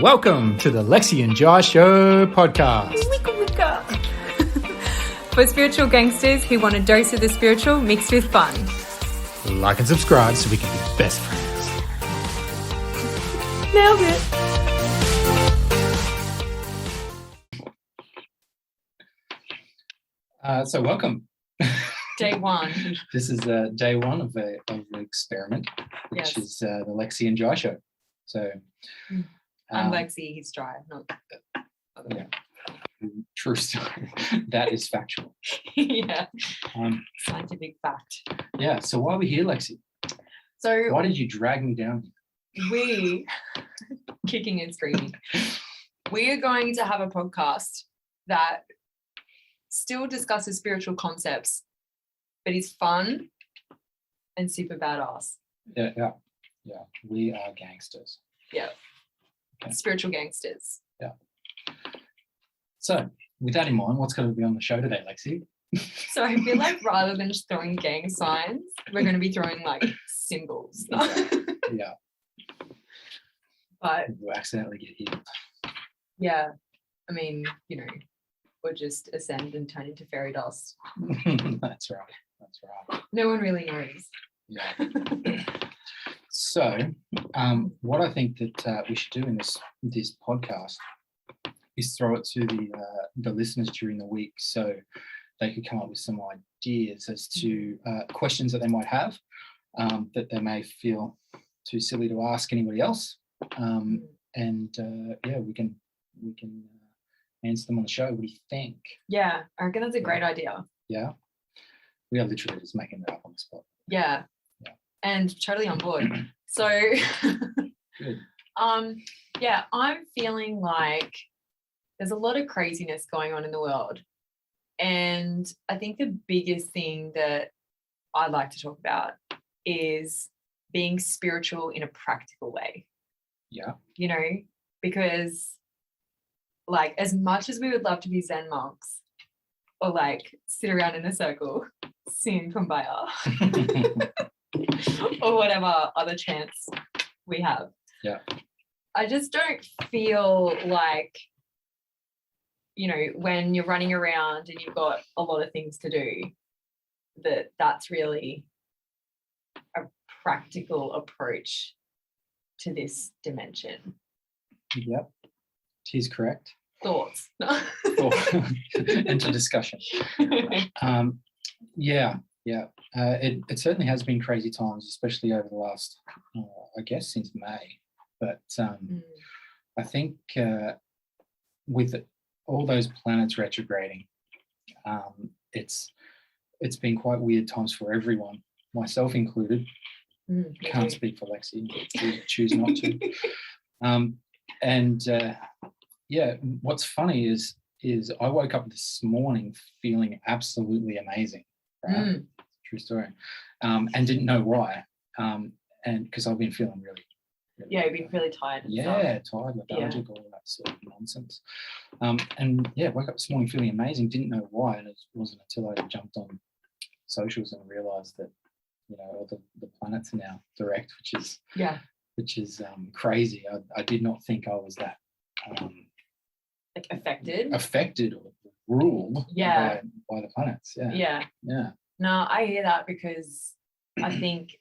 Welcome to the Lexy and Josh Show podcast. For spiritual gangsters who want a dose of the spiritual mixed with fun. Like and subscribe so we can be best friends. Nailed it. So welcome. Day one. This is day one of the experiment, which is the Lexy and Josh Show. So I'm Lexy, he's dry. Yeah. True story. That is factual. Yeah. Scientific fact. Yeah. So why are we here, Lexy? So why did you drag me down here? We kicking and screaming. We are going to have a podcast that still discusses spiritual concepts, but is fun and super badass. Yeah. We are gangsters. Yeah. Okay. Spiritual gangsters. Yeah. So, with that in mind, what's going to be on the show today, Lexy? So I feel like rather than just throwing gang signs, we're going to be throwing like symbols. Yeah. But we'll accidentally get healed. Yeah. I mean, we'll just ascend and turn into fairy dust. That's right. No one really knows. Yeah. So, what I think that we should do in this podcast is throw it to the listeners during the week, so they could come up with some ideas as to questions that they might have that they may feel too silly to ask anybody else, and we can answer them on the show. What do you think? Yeah, I reckon that's a great idea. Yeah, we are literally just making it up on the spot. Yeah. And totally on board. So, good. I'm feeling like there's a lot of craziness going on in the world. And I think the biggest thing that I'd like to talk about is being spiritual in a practical way. Yeah. Because like as much as we would love to be Zen monks or like sit around in a circle, sing kumbaya, or whatever other chants we have. Yeah. I just don't feel like, when you're running around and you've got a lot of things to do, that's really a practical approach to this dimension. Yep. He's correct. Thoughts? Into discussion. Yeah. It certainly has been crazy times, especially over the last, I guess, since May. But I think with all those planets retrograding, it's been quite weird times for everyone, myself included. Can't speak for Lexy. Choose not to. What's funny is I woke up this morning feeling absolutely amazing. Right? True story. And didn't know why. And because I've been feeling really you've been really tired. Tired, lethargic, all that sort of nonsense. Woke up this morning feeling amazing, didn't know why, and it wasn't until I jumped on socials and realised that all the planets are now direct, which is crazy. I did not think I was that like affected or ruled by the planets. Yeah. No, I hear that because I think,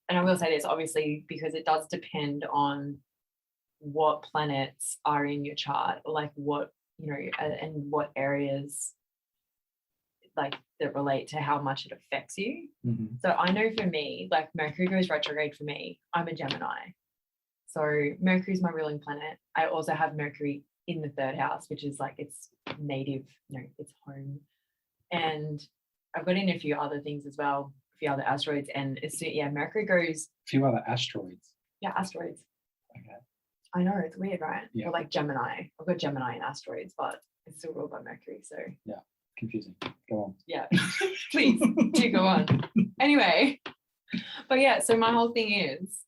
and I will say this obviously because it does depend on what planets are in your chart, like what and what areas like that relate to how much it affects you. So I know for me, like Mercury goes retrograde for me. I'm a Gemini, so Mercury is my ruling planet. I also have Mercury in the third house, which is like its native, its home, and I've got in a few other things as well, a few other asteroids, and Mercury goes. A few other asteroids. Yeah, asteroids. Okay. I know, it's weird, right? Yeah. Or like Gemini. I've got Gemini in asteroids, but it's still ruled by Mercury, so. Yeah, confusing. Go on. Yeah, please do go on. Anyway, but so my whole thing is,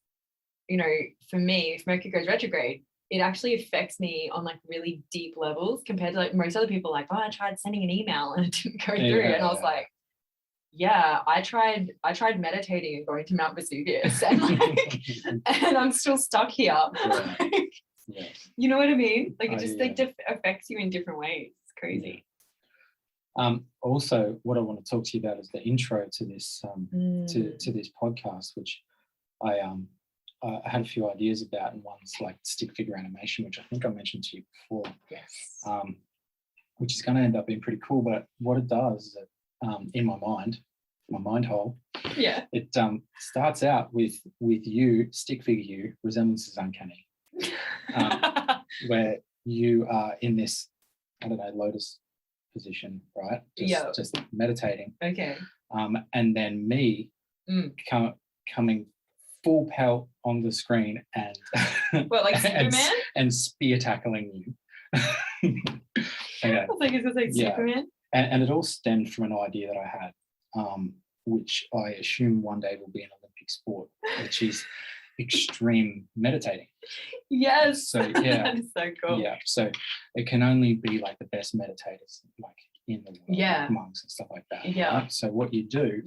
for me, if Mercury goes retrograde, it actually affects me on like really deep levels compared to like most other people. Like, I tried sending an email and it didn't go through, and I was like, I tried meditating and going to Mount Vesuvius, and and I'm still stuck here. Yes. You know what I mean? Like it Oh, just yeah. like affects you in different ways. It's crazy. Also, what I want to talk to you about is the intro to this to this podcast, which I had a few ideas about, and one's like stick figure animation, which I think I mentioned to you before. Yes. Which is going to end up being pretty cool. But what it does is that in my mind hole, Yeah. it starts out with you, stick figure you, resemblance is uncanny, where you are in this, I don't know, lotus position, right? Just meditating. Okay. And then me coming full pelt on the screen and what, like Superman? and spear tackling you. Okay. I was like, is this like Superman? And it all stemmed from an idea that I had, which I assume one day will be an Olympic sport, which is extreme meditating. Yes. So yeah, that is so cool. Yeah. So it can only be like the best meditators, like in the world, like monks and stuff like that. Yeah. Right? So what you do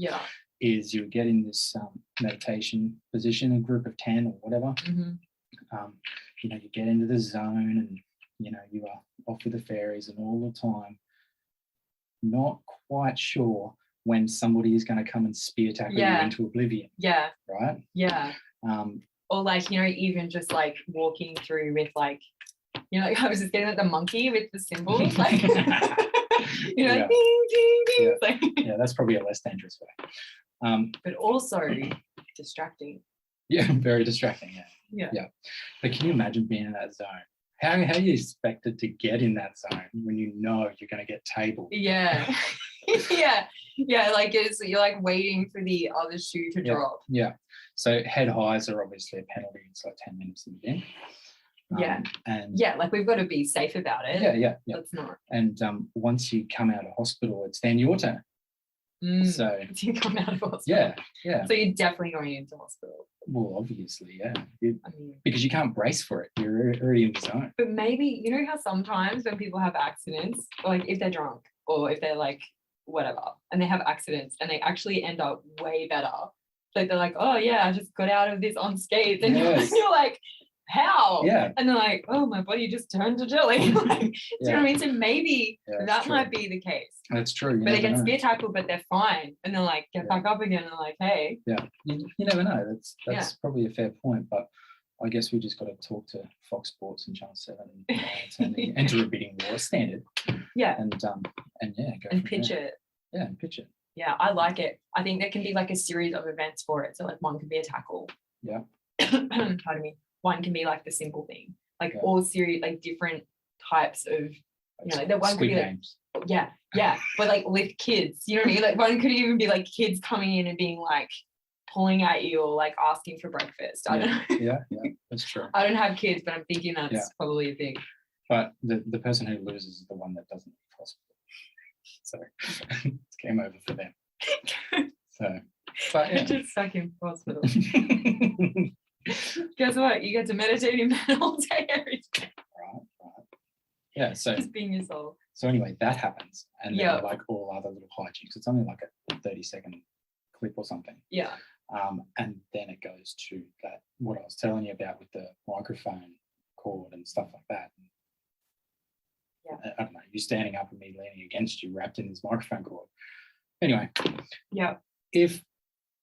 is you get in this meditation position, a group of 10 or whatever. You know, you get into the zone, and you know you are off with the fairies, and all the time, not quite sure when somebody is going to come and spear tackle you into oblivion. Yeah. Right. Yeah. Or like, you know, even just like walking through with like, you know, like I was just getting like the monkey with the symbols, like, you know, ding, ding, ding. Like, that's probably a less dangerous way. But also distracting. Yeah, very distracting. Yeah. But can you imagine being in that zone? How are you expected to get in that zone when you know you're going to get tabled? Yeah. Like you're like waiting for the other shoe to drop. Yeah. So head highs are obviously a penalty. It's like 10 minutes in the gym. And like we've got to be safe about it. Yeah. Let's not. And once you come out of hospital, it's then your turn. So you come out of hospital. Yeah. So you're definitely going into hospital. Well, obviously, yeah. Because you can't brace for it. You're already in the zone. But maybe, you know how sometimes when people have accidents, or like if they're drunk or if they're like whatever, and they have accidents and they actually end up way better. Like they're like, oh yeah, I just got out of this unscathed. And you're like, how? Yeah. And they're like, oh, my body just turned to jelly. Like, do you know what I mean? So maybe that might be the case. That's true. But they get spear tackled, but they're fine. And they're like, get back up again. And they're like, hey. Yeah. You never know. That's probably a fair point. But I guess we just got to talk to Fox Sports and Channel 7 and enter a bidding war, standard. Yeah. And go and pitch it. Yeah, and pitch it. Yeah, I like it. I think there can be like a series of events for it. So like one could be a tackle. Yeah. Pardon me. One can be like the simple thing. Like all series, like different types of, you know, the one could be games. Like, but like with kids, you know what I mean? Like one could even be like kids coming in and being like pulling at you or like asking for breakfast. I don't know. Yeah, that's true. I don't have kids, but I'm thinking that's probably a thing. But the person who loses is the one that doesn't leave hospital. So it's game over for them. So, but yeah. Just stuck in hospital. Guess what? You get to meditate in bed all day, every day. Right. Yeah. So just being yourself. So anyway, that happens, and then like all other little hijinks. It's only like a 30-second clip or something. Yeah. And then it goes to that what I was telling you about with the microphone cord and stuff like that. Yeah. I don't know. You standing up and me leaning against you, wrapped in this microphone cord. Anyway. Yeah. If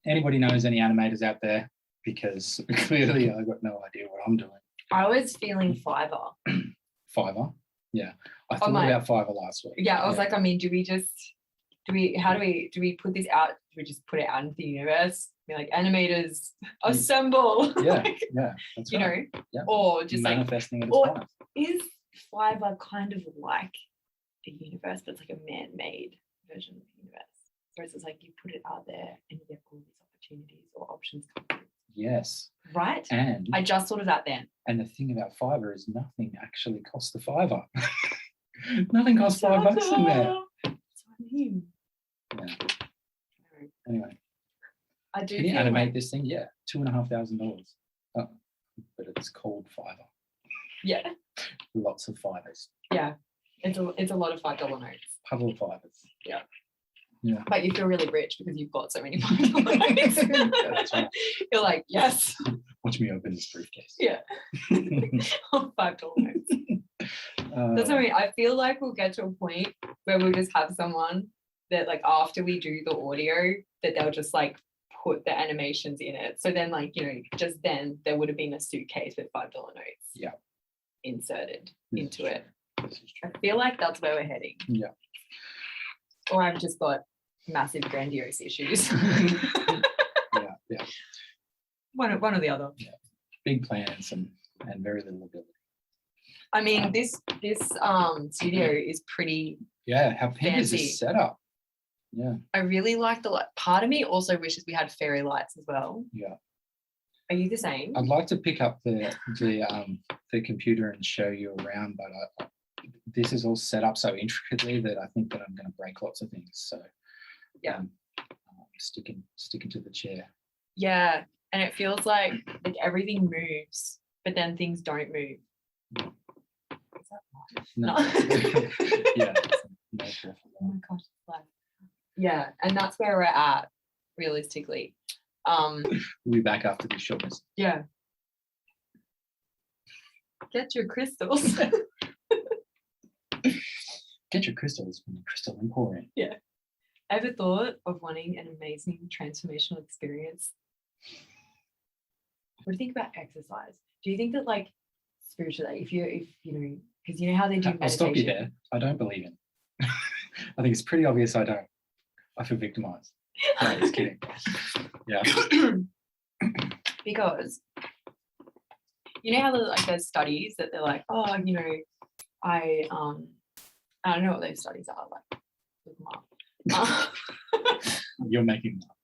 anybody knows any animators out there, because clearly I've got no idea what I'm doing. I was feeling Fiverr. Fiverr? Yeah. I thought about Fiverr last week. Yeah, I was like, I mean, do we put this out? Do we just put it out into the universe? Be like, animators, assemble. Yeah, that's you right. know, or just manifesting like, it. Is Fiverr kind of like the universe, but it's like a man-made version of the universe? Whereas it's like you put it out there and you get all these opportunities or options come through. Yes. Right? And I just thought of that then. And the thing about Fiverr is nothing actually costs the $5. Nothing costs $5 in there. That's what I mean. Yeah. Anyway. I do. Can you animate this thing? Yeah. $2,500. Oh, but it's called Fiverr. Yeah. Lots of fivers. Yeah. It's a lot of $5 notes. Puddle of fivers. Yeah. Yeah. But you feel really rich because you've got so many $5 notes. That's right. You're like, yes. Watch me open this briefcase. Yeah. $5 notes. That's what I mean. I feel like we'll get to a point where we'll just have someone that, like, after we do the audio, that they'll just like put the animations in it. So then, like, you know, just then there would have been a suitcase with $5 notes inserted into it. I feel like that's where we're heading. Yeah. Or I've just got massive grandiose issues. Yeah. One or the other. Yeah. Big plans and very little ability. I mean, this studio is pretty. Yeah, how pink is fancy. this setup? Yeah. I really like the light. Part of me also wishes we had fairy lights as well. Yeah. Are you the same? I'd like to pick up the computer and show you around, but this is all set up so intricately that I think that I'm going to break lots of things. So yeah, sticking to the chair. Yeah, and it feels like everything moves, but then things don't move. Is that life? No. Yeah. No, oh my gosh, it's life. Yeah, and that's where we're at, realistically. We'll be back after this short message. Yeah. Get your crystals. Get your crystals from the Crystal Emporium. Yeah. Ever thought of wanting an amazing transformational experience? What do you think about exercise? Do you think that, like, spiritually, if you know, because you know how they do meditation. I'll stop you there. I don't believe in. I think it's pretty obvious I don't. I feel victimized. No, just kidding. Yeah. Because you know how there's studies that they're like, oh, you know, I don't know what those studies are, like, look them up. You're making them up.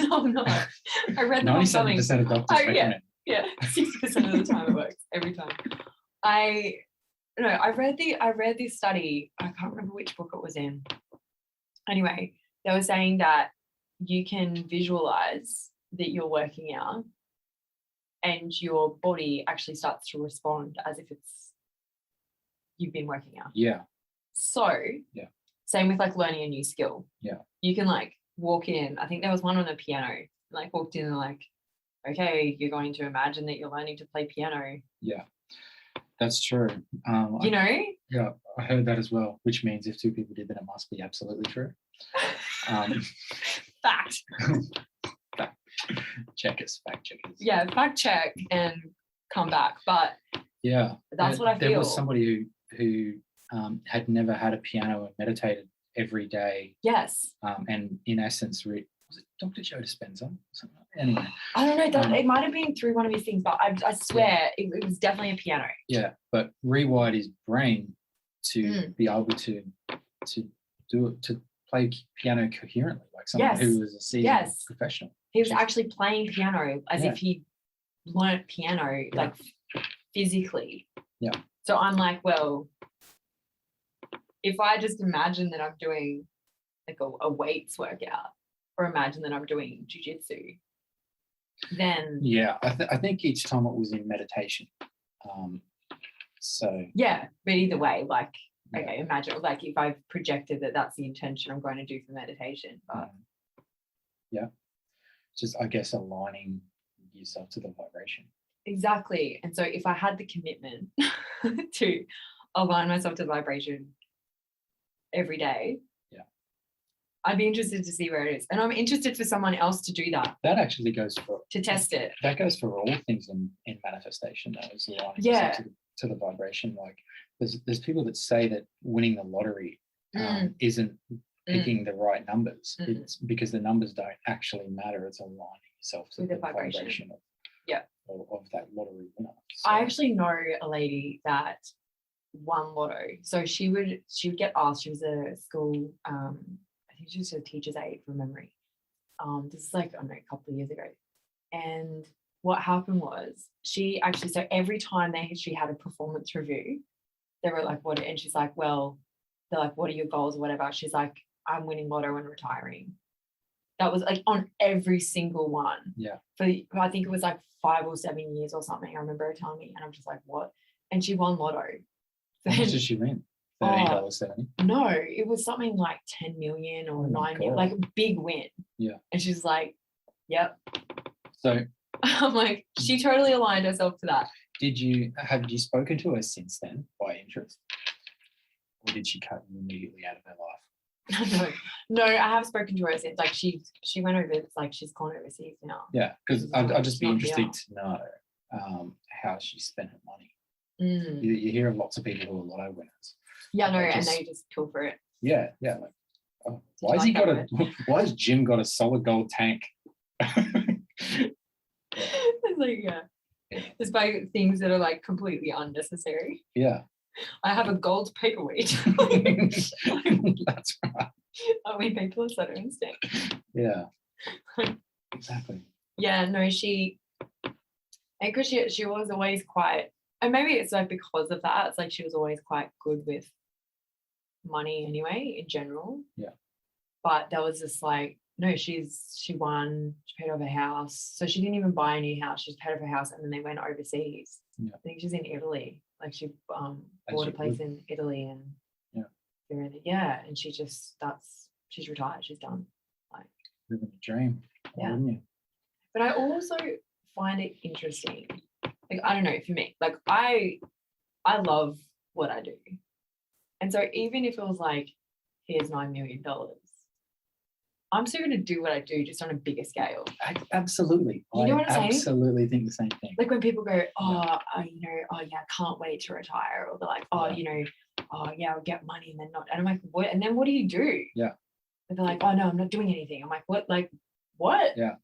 No, I'm not. I read them on something. 97% of doctors recommend. Yeah, 60% of the time it works every time. I read this study. I can't remember which book it was in. Anyway, they were saying that you can visualize that you're working out and your body actually starts to respond as if you've been working out. Yeah. So same with, like, learning a new skill. Yeah. You can, like, walk in. I think there was one on the piano. Like, walked in and, like, okay, you're going to imagine that you're learning to play piano. Yeah. That's true. You know? Yeah, I heard that as well, which means if two people did that, it must be absolutely true. Fact. Fact checkers. Yeah, fact check and come back. But yeah, that's what I feel. There was somebody who had never had a piano and meditated every day. Yes. And in essence, was it Dr. Joe Dispenza? Anyway, I don't know. It might have been through one of his things, but I swear it was definitely a piano. Yeah, but rewired his brain to be able to do it, to play piano coherently, like someone who was a seasoned professional. He was actually playing piano as if he learnt piano, like, physically. Yeah. So I'm like, well, if I just imagine that I'm doing, like, a weights workout, or imagine that I'm doing jiu-jitsu, then I think each time it was in meditation. So yeah, but either way, like, okay, imagine, like, if I've projected that that's the intention I'm going to do for meditation, but just, I guess, aligning yourself to the vibration. Exactly. And so if I had the commitment to align myself to the vibration every day, I'd be interested to see where it is. And I'm interested for someone else to do that. That actually goes for... To test it. That goes for all things in manifestation, though, is aligning yourself to the vibration. Like, there's people that say that winning the lottery isn't picking the right numbers. It's because the numbers don't actually matter. It's aligning yourself to the vibration of that lottery winner. So, I actually know a lady that won lotto. So she would get asked, she was a school... I think she was a teacher's aide from memory. This is, like, I don't know, a couple of years ago. And what happened was she actually, so every time she had a performance review, they were like, what? And she's like, well, they're like, what are your goals or whatever? She's like, I'm winning lotto and retiring. That was, like, on every single one. Yeah. For I think it was like 5 or 7 years or something. I remember her telling me, and I'm just like, what? And she won lotto. How much did she win? $13.70. No, it was something like 10 million or 9 million, like a big win. Yeah. And she's like, yep. So I'm like, she totally aligned herself to that. Have you spoken to her since then by interest? Or did she cut you immediately out of her life? No, I have spoken to her since. Like she went over. It's like she's gone overseas now. Yeah, because I'd just be not interested here. to know how she spent her money. Mm. You hear of lots of people who are lotto winners. Yeah, no, They and just- they just kill for it. Yeah, like, oh, Did you like that word? why has Jim got a solid gold tank? It's like, yeah. Just by things that are like completely unnecessary. Yeah. I have a gold paperweight. That's right. We people are so instinct. Yeah. Exactly. Yeah, no, because she was always quite, and maybe it's like because of that, it's like she was always quite good with money anyway, in general. Yeah. But there was this like, no, she won, she paid off her house. So she didn't even buy a new house. She just paid off her house and then they went overseas. Yeah. I think she's in Italy. Like she bought you a place would. in Italy and and she's retired, she's done. Like Living a dream. Yeah. Wouldn't you? But I also find it interesting. Like, I don't know, for me, like I love what I do. And so even if it was like, here's $9 million, I'm still going to do what I do, just on a bigger scale. Absolutely. You know what I'm saying? Absolutely think the same thing. Like when people go, I can't wait to retire. Or they're like, I'll get money and then not. And I'm like, what? And then what do you do? Yeah. And they're like, oh, no, I'm not doing anything. I'm like, what? Like, what? Yeah.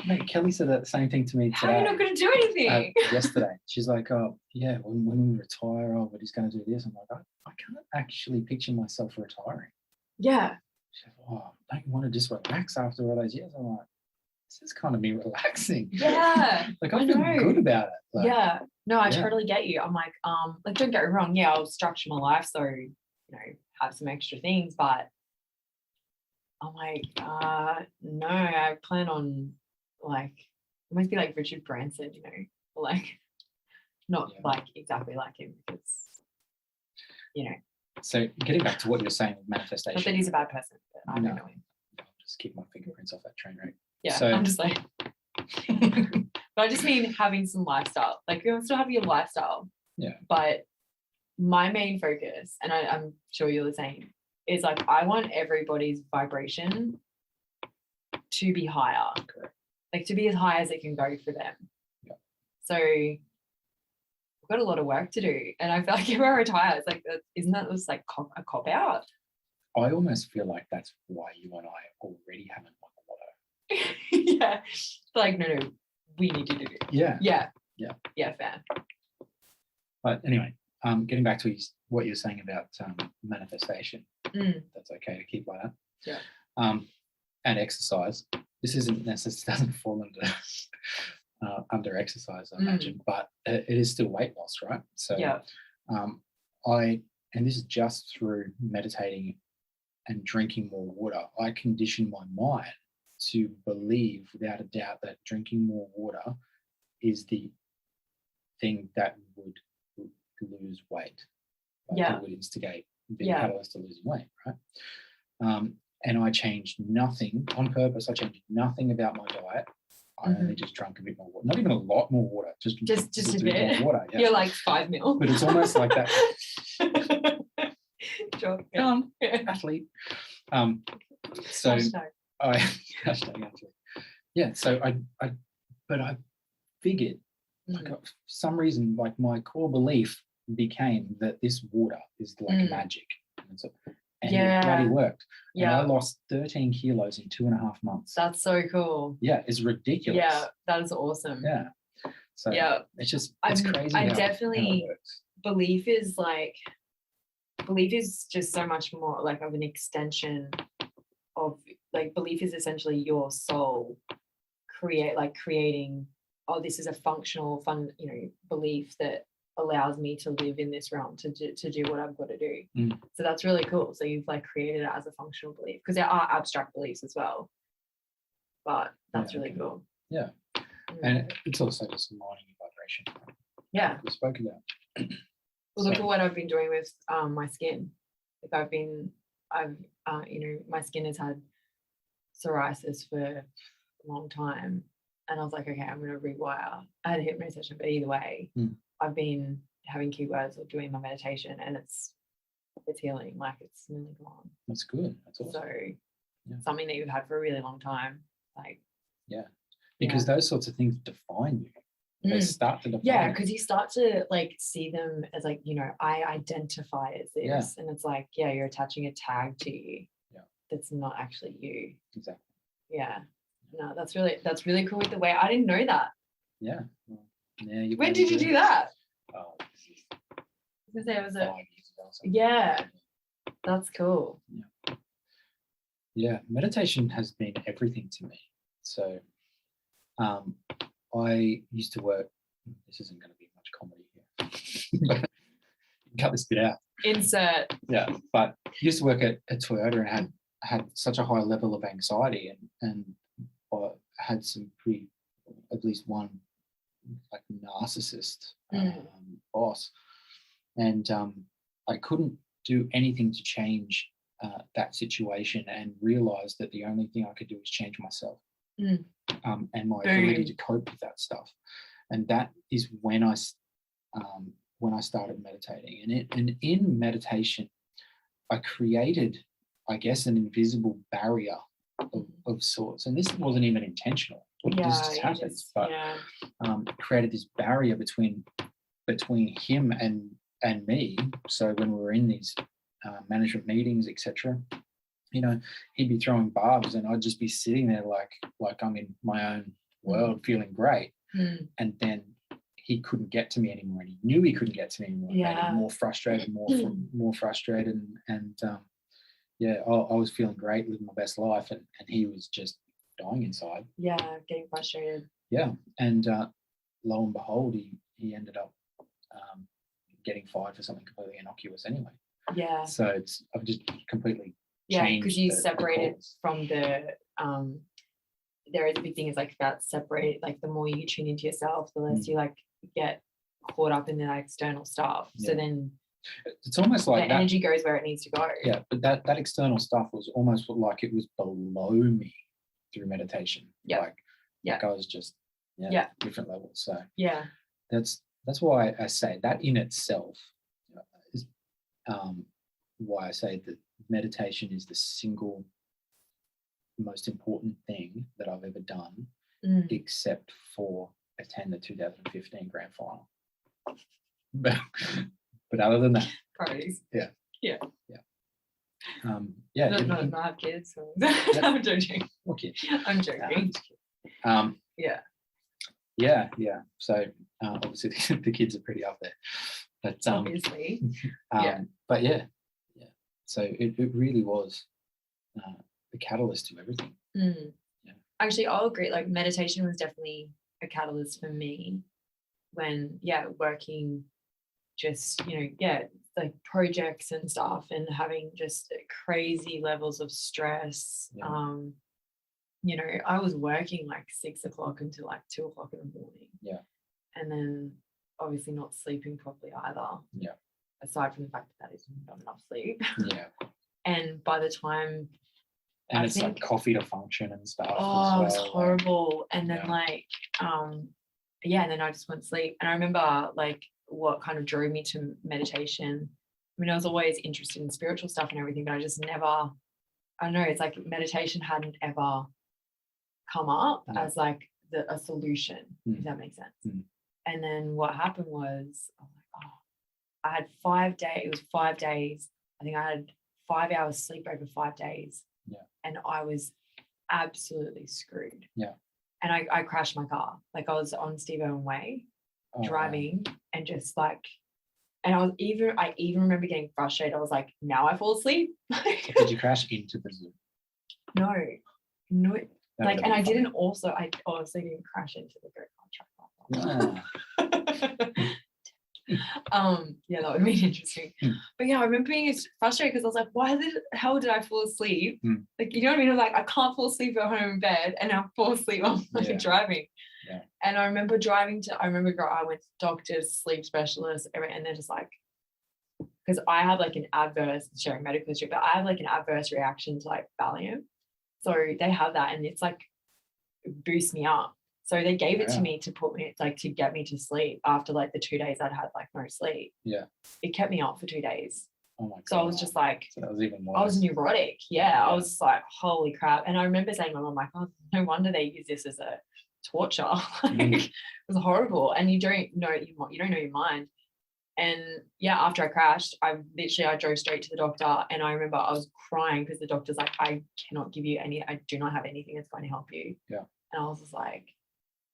Mate, Kelly said that same thing to me How today. are you not going to do anything? Yesterday. She's like, oh, yeah, when we retire, but he's going to do this. I'm like, I can't actually picture myself retiring. Yeah. She's like, oh, don't you want to just relax after all those years? I'm like, this is kind of me relaxing. Yeah. Like, I feel good about it. Like, yeah. No, I yeah. totally get you. I'm like, don't get me wrong. Yeah, I'll structure my life so, have some extra things, but I'm like, no, I plan on like, almost be like Richard Branson, like not like exactly like him because, So getting back to what you're saying with manifestation. not that he's a bad person, but I don't know him. I'll just keep my fingerprints off that train wreck. Yeah, So, I'm just like, but I just mean having some lifestyle. Like you still have your lifestyle. Yeah. But my main focus, and I'm sure you're the same, is like I want everybody's vibration to be higher. Correct. Like to be as high as it can go for them. Yeah. So we've got a lot of work to do. And I feel like if I retire, it's like, isn't that just like a cop out? I almost feel like that's why you and I already haven't won the lotto. Yeah. Like, no, we need to do it. Yeah. Yeah. Yeah. Yeah, fair. But anyway, getting back to what you're saying about manifestation, that's okay to keep like that. Yeah. And exercise. This isn't necessarily doesn't fall under exercise, I imagine, but it is still weight loss, right? So yeah. And this is just through meditating and drinking more water. I condition my mind to believe without a doubt that drinking more water is the thing that would lose weight. That would instigate, be a catalyst to losing weight, right? And I changed nothing on purpose. I changed nothing about my diet. I only just drank a bit more water. Not even a lot more water. Just a bit more water. Yeah. You're like 5 mil. But it's almost like that. Sure. Athlete. So hashtag athlete. Yeah. So I figured, like, for some reason, like my core belief became that this water is like magic. And it bloody worked. Yeah. And I lost 13 kilos in 2.5 months. That's so cool. Yeah, it's ridiculous. Yeah, that is awesome. Yeah. So it's just crazy. I how definitely it works. belief is just so much more like of an extension of like belief is essentially your soul creating, this is a functional belief that allows me to live in this realm to do what I've got to do. So that's really cool. So you've like created it as a functional belief, because there are abstract beliefs as well, but that's really cool. Yeah. And it's also just aligning your vibration. Yeah, we spoke about. well, look at what I've been doing with my skin. Like my skin has had psoriasis for a long time, And I was like, okay, I'm going to rewire. I had a hypno session, but either way, I've been having keywords or doing my meditation, and it's healing. Like, it's nearly gone. That's good. That's awesome. So something that you've had for a really long time, like, because those sorts of things define you. They start to define. Yeah, because you start to like see them as like, you know, I identify as this, and it's like, you're attaching a tag to you. Yeah, that's not actually you. Exactly. Yeah. No, that's really cool with the way. I didn't know that. Yeah. Well, when did you do that? Oh, Because there was 5 years ago. Yeah, that's cool. Yeah, meditation has been everything to me. So, I used to work. This isn't going to be much comedy here. Cut this bit out. Insert. Yeah, but I used to work at Toyota and had such a high level of anxiety, and I had some at least one like narcissist boss, and I couldn't do anything to change that situation, and realized that the only thing I could do was change myself. And my ability to cope with that stuff, and that is when I started meditating. And in meditation, I created, I guess, an invisible barrier of sorts. And this wasn't even intentional; this just happens. But created this barrier between him and me. So when we were in these management meetings, etc. You know, he'd be throwing barbs, and I'd just be sitting there like I'm in my own world, feeling great. And then he couldn't get to me anymore, and he knew he couldn't get to me anymore. Yeah. More frustrated, more frustrated, and I was feeling great, living my best life, and he was just dying inside. Yeah, getting frustrated. Yeah, and lo and behold, he ended up getting fired for something completely innocuous anyway. Yeah. So I've just completely. Yeah, because you separated from the there is a big thing is like about separate, like the more you tune into yourself, the less you like get caught up in the external stuff. So then it's almost like the energy goes where it needs to go. Yeah, but that external stuff was almost like it was below me through meditation. Like I was just different levels. So that's why I say that in itself is why I say that meditation is the single most important thing that I've ever done, except for attend the 2015 grand final. But other than that, priorities. Not have kids. So. I'm joking. Okay. I'm joking. Yeah. So obviously the kids are pretty up there, but obviously, But yeah. So it really was the catalyst to everything. Yeah. Actually, I'll agree. Like meditation was definitely a catalyst for me when, working just, like projects and stuff and having just crazy levels of stress. I was working like 6 o'clock until like 2 o'clock in the morning. Yeah. And then obviously not sleeping properly either. Yeah. Aside from the fact that is not enough sleep. Yeah. And by the time like coffee to function and stuff. Oh, it was horrible. And then and then I just went to sleep. And I remember like what kind of drove me to meditation. I mean, I was always interested in spiritual stuff and everything, but I just never, I don't know, it's like meditation hadn't ever come up as like a solution, if that makes sense. And then what happened was, I was like, I had 5 days, it was 5 days. I think I had 5 hours sleep over 5 days. Yeah. And I was absolutely screwed. Yeah. And I crashed my car. Like I was on Steve Irwin Way driving and just like, and I even remember getting frustrated. I was like, now I fall asleep. Did you crash into the Zoom? No. Like, and I also didn't crash into the Go contract. That would have been interesting. But I remember being frustrated because I was like, why the hell did I fall asleep? Like, you know what I mean? I'm like, I can't fall asleep at home in bed and I fall asleep on driving. Yeah. And I remember I went to doctors, sleep specialists, and they're just like, because I have like an adverse, sharing medical history, but I have like an adverse reaction to like Valium. So they have that and it's like, it boosts me up. So they gave it to Wow. me to put me, like, to get me to sleep after like the 2 days I'd had like no sleep. Yeah. It kept me up for 2 days. Oh my god. So I was just like, So that was even worse. I was neurotic. Yeah. I was just like, holy crap. And I remember saying to my mom, like, oh, no wonder they use this as a torture. Like, it was horrible. And you don't know your mind. And yeah, after I crashed, I drove straight to the doctor, and I remember I was crying because the doctor's like, I cannot give you I do not have anything that's going to help you. Yeah. And I was just like,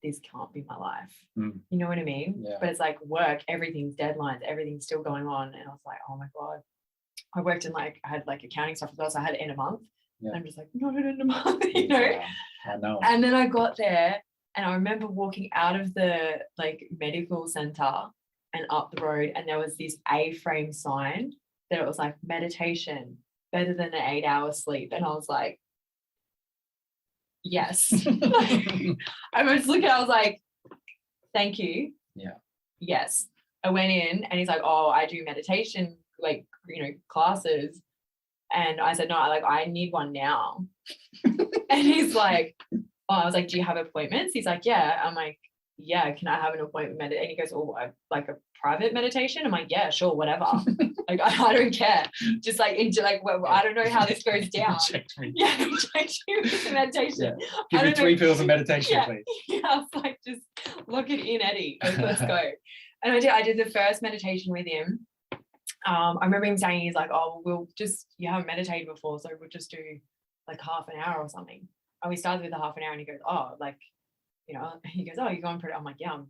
this can't be my life. Mm. You know what I mean? Yeah. But it's like work, everything's deadlines, everything's still going on. And I was like, oh my God. I worked in I had like accounting stuff as well. So I had it in a month. Yeah. And I'm just like, not in a month, you know? Yeah, I know. And then I got there, and I remember walking out of the like medical center and up the road, and there was this A-frame sign that it was like meditation, better than an 8-hour sleep. And I was like, yes. I was looking, I was like, thank you. Yeah. Yes. I went in, and he's like, oh, I do meditation, like, you know, classes. And I said, no, I need one now. And he's like, oh, I was like, do you have appointments? He's like, yeah. I'm like, yeah, can I have an appointment? And he goes, oh, like a private meditation? I'm like, yeah, sure, whatever. Like, I don't care. Just like, into like, well, I don't know how this goes down. Check me. Yeah, check you with the meditation. Yeah. Give me 3 pills of meditation, Yeah. please. Yeah, I was like, just lock it in, Eddie. Like, let's go. And I did the first meditation with him. I remember him saying, he's like, oh, you haven't meditated before, so we'll just do like half an hour or something. And we started with a half an hour, and he goes, oh, like, you know, he goes, oh, you're going for it. I'm like, yeah, I'm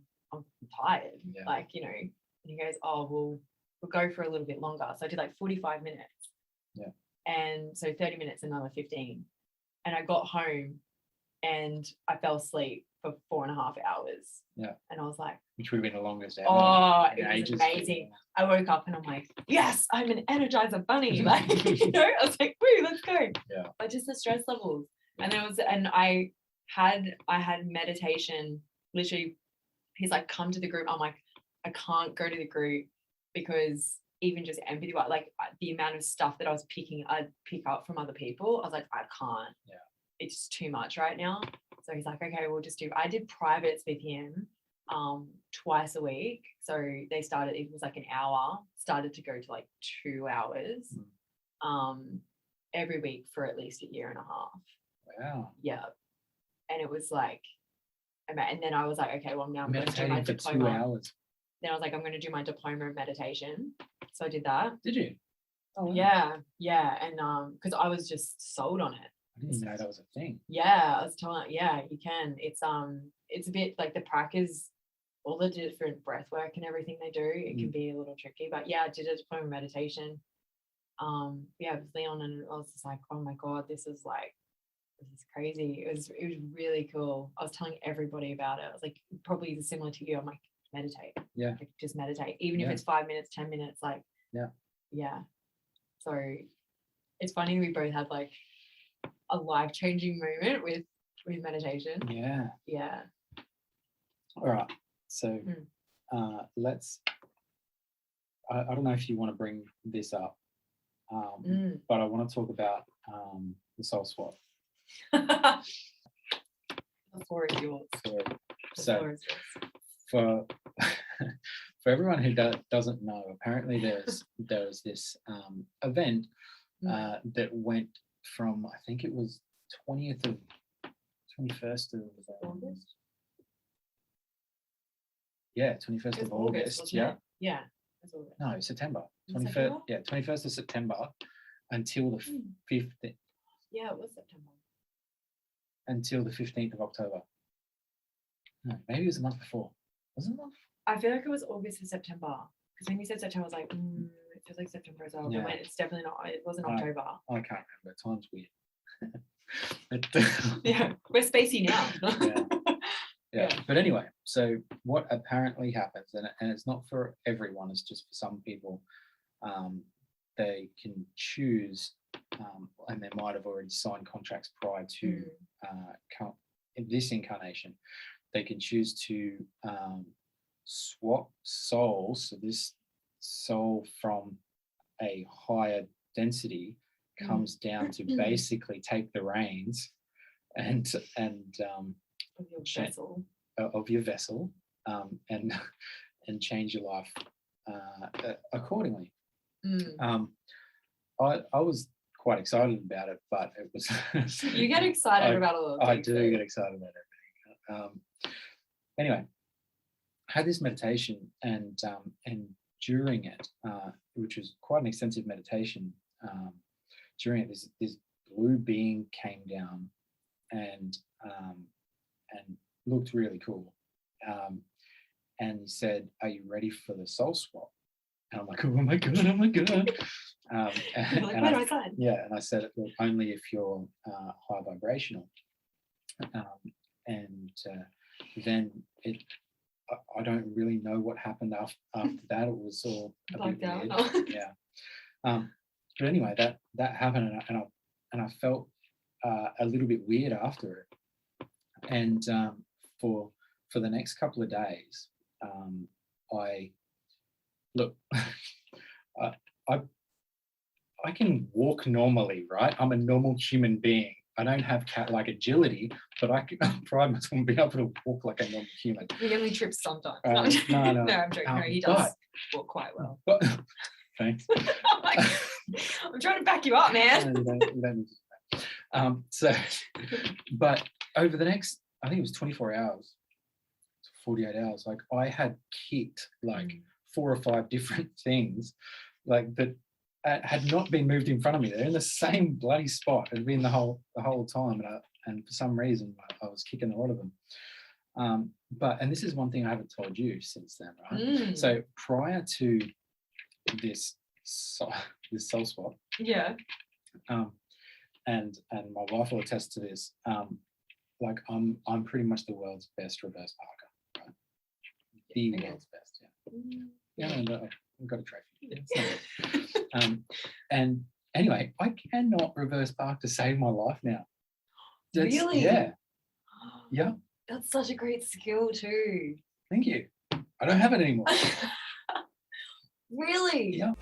tired. Yeah. Like, you know, and he goes, oh, we'll go for a little bit longer. So I did like 45 minutes. Yeah. And so 30 minutes, another 15. And I got home and I fell asleep for 4.5 hours. Yeah. And I was like, which would have been the longest ever. oh, in it was ages. amazing. I woke up and I'm like, yes, I'm an Energizer bunny. Like, you know, I was like, woo, let's go. Yeah. But just the stress levels. And I had meditation. Literally, he's like, come to the group. I'm like, I can't go to the group because even just empathy, like the amount of stuff that I'd pick up from other people, I was like, I can't. Yeah. It's too much right now. So he's like, okay, I did privates with him twice a week. So it was like an hour, started to go to like 2 hours every week for at least 1.5 years. Wow. Yeah. And it was like, and then I was like, okay, well, now I'm going to do my Meditating for 2 diploma. hours. Then I was like, I'm going to do my diploma of meditation. So I did that. Did you? Oh, wow. Yeah. And because I was just sold on it. I didn't even know that was a thing. Yeah, I was telling, yeah, you can. It's a bit like the practice, all the different breath work and everything they do, it can be a little tricky. But yeah, I did a diploma of meditation. With Leon, and I was just like, oh my God, this is crazy. It was really cool. I was telling everybody about it. I was like, probably similar to you. I'm like, meditate. Yeah. Like, just meditate. Even if it's 5 minutes, 10 minutes, like, yeah. So it's funny we both had like a life-changing moment with meditation. Yeah. Yeah. All right. So let's, I don't know if you want to bring this up, but I want to talk about the soul swap. The floor is yours. So for everyone who doesn't know, apparently there's this event that went from, I think it was 21st of August. Yeah, 21st of August. Yeah. Yeah. No, September. Was it 21st. September? Yeah, 21st of September until the 5th. Yeah, it was September. Until the 15th of October. No, maybe it was a month before. Was it a month? I feel like it was August to September. Because when you said September, I was like, it feels like September as well. Yeah. But it's definitely not. It wasn't October. I can't remember. Time's weird. Yeah, we're spacey now. Yeah. But anyway, so what apparently happens, and it's not for everyone, it's just for some people, they can choose, and they might have already signed contracts prior to in this incarnation, they can choose to swap souls. So this soul from a higher density comes down to basically take the reins and Of your vessel. of your vessel, and and change your life accordingly. I was quite excited about it, but it was You get excited about a lot of I things. do get excited about everything. Anyway, I had this meditation, and during it, which was quite an extensive meditation, during it, this blue being came down and looked really cool, and he said, "Are you ready for the soul swap?" And I'm like, "Oh my god, oh my god!" You're like, where do I sign? Yeah, and I said, "Look, only if you're high vibrational." And then I don't really know what happened after that. It was all a bit weird. Yeah. But anyway, that happened, and I felt a little bit weird after it. And for the next couple of days, I can walk normally, right? I'm a normal human being. I don't have cat-like agility, but I pride myself on being able to walk like a normal human. He only trips sometimes. No, I'm joking. No, he does walk quite well. But, thanks. I'm trying to back you up, man. No, you don't need to. So, but over the next, I think it was 24 hours, 48 hours, like I had kicked like 4 or 5 different things, like that had not been moved in front of me. They're in the same bloody spot. It had been the whole time, and for some reason I was kicking a lot of them. And this is one thing I haven't told you since then, right? So prior to this soul swap, yeah, and my wife will attest to this. Like I'm pretty much the world's best reverse parker, right? The world's best, yeah. And I've got a trophy. And anyway, I cannot reverse park to save my life now. Really? Yeah. Yeah. That's such a great skill too. Thank you. I don't have it anymore. Really? Yeah.